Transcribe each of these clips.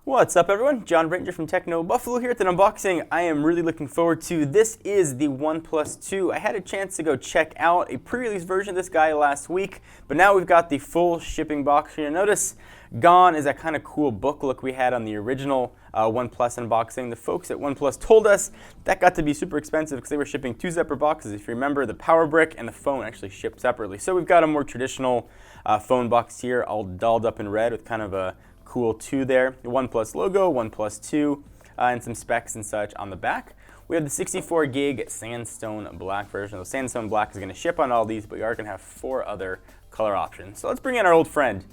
What's up everyone? John Branger from Techno Buffalo here with an unboxing I am really looking forward to. This is the OnePlus 2. I had a chance to go check out a pre-release version of this guy last week, but now we've got the full shipping box here. Notice gone is that kind of cool book look we had on the original OnePlus unboxing. The folks at OnePlus told us that got to be super expensive because they were shipping two separate boxes. If you remember, the power brick and the phone actually shipped separately. So we've got a more traditional phone box here, all dolled up in red with kind of a cool 2 there, the OnePlus logo, OnePlus 2, and some specs and such on the back. We have the 64 gig Sandstone Black version. The Sandstone Black is going to ship on all these, but we are going to have 4 other color options. So let's bring in our old friend,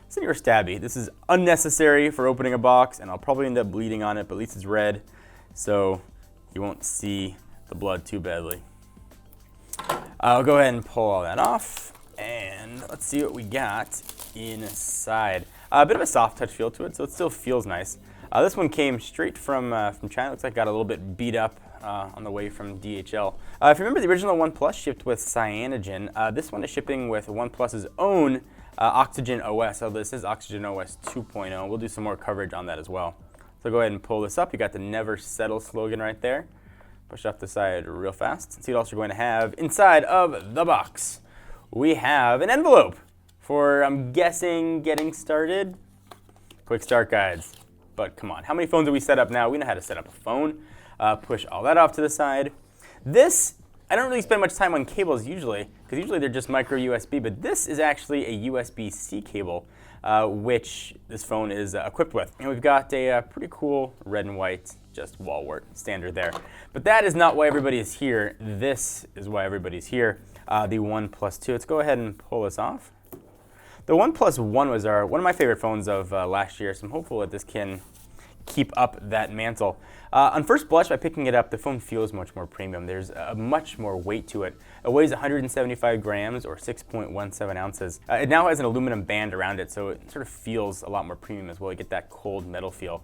Senior Stabby. This is unnecessary for opening a box, and I'll probably end up bleeding on it, but at least it's red, so you won't see the blood too badly. I'll go ahead and pull all that off, and let's see what we got inside. A bit of a soft touch feel to it, so it still feels nice. This one came straight from China. Looks like it got a little bit beat up on the way from DHL. If you remember, the original OnePlus shipped with cyanogen. This one is shipping with OnePlus's own OxygenOS. So this is OxygenOS 2.0. We'll do some more coverage on that as well. So go ahead and pull this up. You got the Never Settle slogan right there. Push off the side real fast. See what else you're going to have inside of the box. We have an envelope for, I'm guessing, getting started. Quick start guides. But come on, how many phones do we set up now? We know how to set up a phone. Push all that off to the side. This, I don't really spend much time on cables usually, because usually they're just micro USB, but this is actually a USB-C cable, which this phone is equipped with. And we've got a pretty cool red and white, just wall wart standard there. But that is not why everybody is here. This is why everybody's here, the OnePlus 2. Let's go ahead and pull this off. The OnePlus 1 was one of my favorite phones of last year, so I'm hopeful that this can keep up that mantle. On first blush, by picking it up, the phone feels much more premium. There's much more weight to it. It weighs 175 grams or 6.17 ounces. It now has an aluminum band around it, so it sort of feels a lot more premium as well. You get that cold metal feel.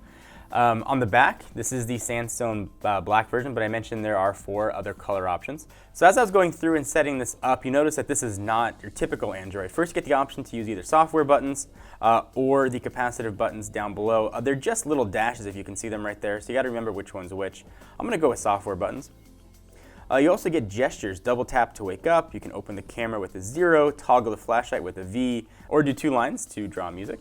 On the back, this is the Sandstone Black version, but I mentioned there are 4 other color options. So as I was going through and setting this up, you notice that this is not your typical Android. First, you get the option to use either software buttons or the capacitive buttons down below. They're just little dashes if you can see them right there, so you got to remember which one's which. I'm going to go with software buttons. You also get gestures, double tap to wake up. You can open the camera with a 0, toggle the flashlight with a V, or do 2 lines to draw music.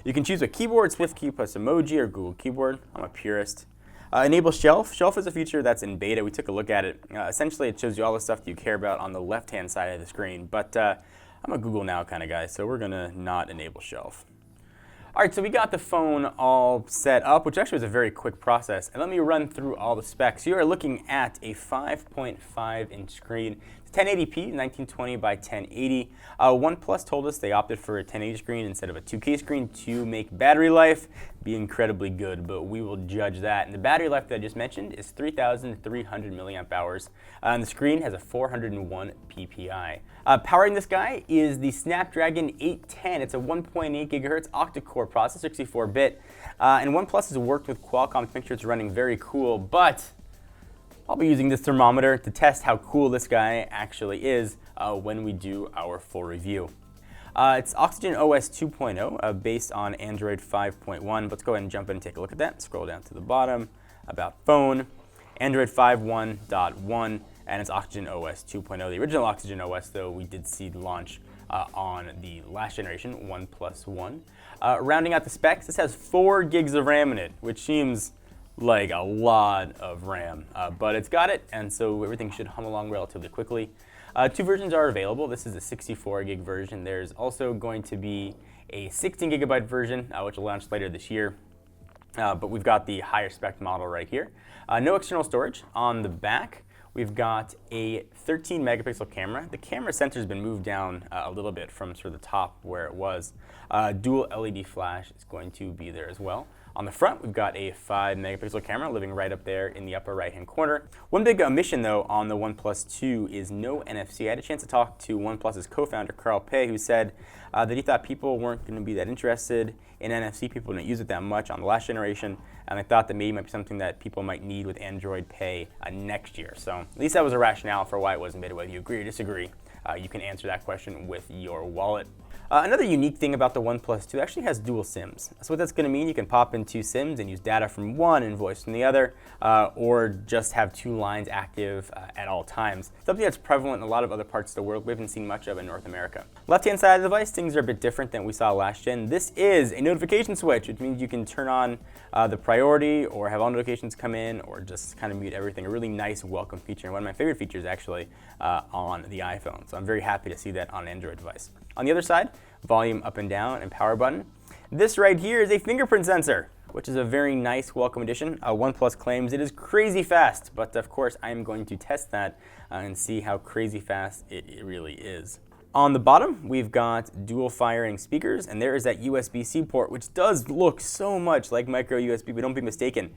You can choose a keyboard, SwiftKey plus emoji, or Google Keyboard. I'm a purist. Enable Shelf. Shelf is a feature that's in beta. We took a look at it. Essentially, it shows you all the stuff that you care about on the left-hand side of the screen. But I'm a Google Now kind of guy, so we're going to not enable Shelf. All right, so we got the phone all set up, which actually was a very quick process. And let me run through all the specs. You are looking at a 5.5-inch screen. 1080p, 1920 by 1080. OnePlus told us they opted for a 1080 screen instead of a 2K screen to make battery life be incredibly good, but we will judge that. And the battery life that I just mentioned is 3,300 milliamp hours. And the screen has a 401 ppi. Powering this guy is the Snapdragon 810. It's a 1.8 gigahertz octa-core processor, 64-bit. And OnePlus has worked with Qualcomm to make sure it's running very cool, but I'll be using this thermometer to test how cool this guy actually is when we do our full review. It's OxygenOS 2.0 based on Android 5.1. Let's go ahead and jump in and take a look at that. Scroll down to the bottom, about phone, Android 5.1.1, and it's OxygenOS 2.0. The original OxygenOS, though, we did see the launch on the last generation, OnePlus 1. Rounding out the specs, this has 4 gigs of RAM in it, which seems like a lot of RAM, but it's got it, and so everything should hum along relatively quickly. 2 versions are available. This is a 64 gig version. There's also going to be a 16 gigabyte version, which will launch later this year, but we've got the higher spec model right here. No external storage. On the back, we've got a 13 megapixel camera. The camera sensor has been moved down a little bit from sort of the top where it was. Dual LED flash is going to be there as well. On the front, we've got a 5 megapixel camera living right up there in the upper right-hand corner. One big omission, though, on the OnePlus 2 is no NFC. I had a chance to talk to OnePlus's co-founder, Carl Pei, who said that he thought people weren't going to be that interested in NFC. People didn't use it that much on the last generation, and I thought that maybe it might be something that people might need with Android Pay next year. So at least that was a rationale for why it wasn't made. Whether you agree or disagree, you can answer that question with your wallet. Another unique thing about the OnePlus 2 actually has dual SIMs. So what that's going to mean, you can pop in two SIMs and use data from one and voice from the other, or just have two lines active at all times. Something that's prevalent in a lot of other parts of the world we haven't seen much of in North America. Left-hand side of the device, things are a bit different than we saw last gen. This is a notification switch, which means you can turn on the priority or have all notifications come in or just kind of mute everything. A really nice welcome feature, and one of my favorite features actually on the iPhone. So I'm very happy to see that on an Android device. On the other side, volume up and down and power button. This right here is a fingerprint sensor, which is a very nice welcome addition. OnePlus claims it is crazy fast, but of course I am going to test that and see how crazy fast it really is. On the bottom, we've got dual firing speakers, and there is that USB-C port, which does look so much like micro USB, but don't be mistaken,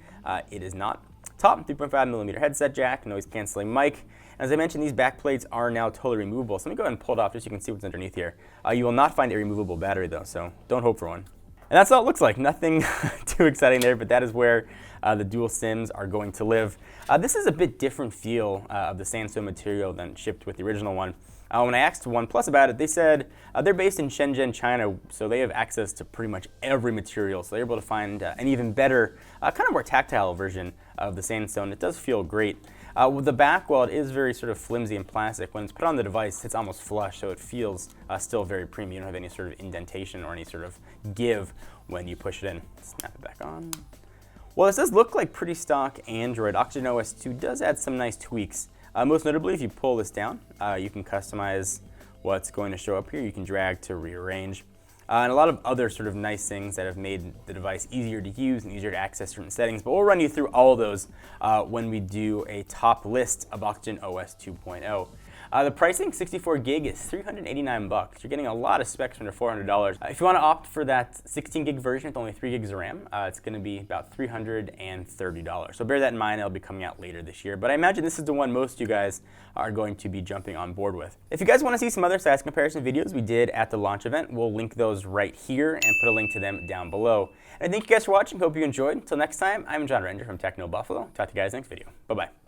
it is not. Top 3.5mm headset jack, noise canceling mic. As I mentioned, these back plates are now totally removable. So let me go ahead and pull it off just so you can see what's underneath here. You will not find a removable battery though, so don't hope for one. And that's all it looks like. Nothing too exciting there, but that is where the dual SIMs are going to live. This is a bit different feel of the sandstone material than shipped with the original one. When I asked OnePlus about it, they said they're based in Shenzhen, China, so they have access to pretty much every material. So they're able to find an even better, kind of more tactile version of the sandstone. It does feel great. With the back, while it is very sort of flimsy and plastic, when it's put on the device, it's almost flush, so it feels still very premium. You don't have any sort of indentation or any sort of give when you push it in. Snap it back on. Well, this does look like pretty stock Android. OxygenOS 2 does add some nice tweaks. Most notably, if you pull this down, you can customize what's going to show up here. You can drag to rearrange. And a lot of other sort of nice things that have made the device easier to use and easier to access certain settings. But we'll run you through all of those when we do a top list of OxygenOS 2.0. The pricing, 64 gig, is $389. You're getting a lot of specs under $400. If you want to opt for that 16 gig version with only 3 gigs of RAM, it's going to be about $330. So bear that in mind. It'll be coming out later this year. But I imagine this is the one most of you guys are going to be jumping on board with. If you guys want to see some other size comparison videos we did at the launch event, we'll link those right here and put a link to them down below. And thank you guys for watching. Hope you enjoyed. Until next time, I'm John Ranger from Techno Buffalo. Talk to you guys next video. Bye-bye.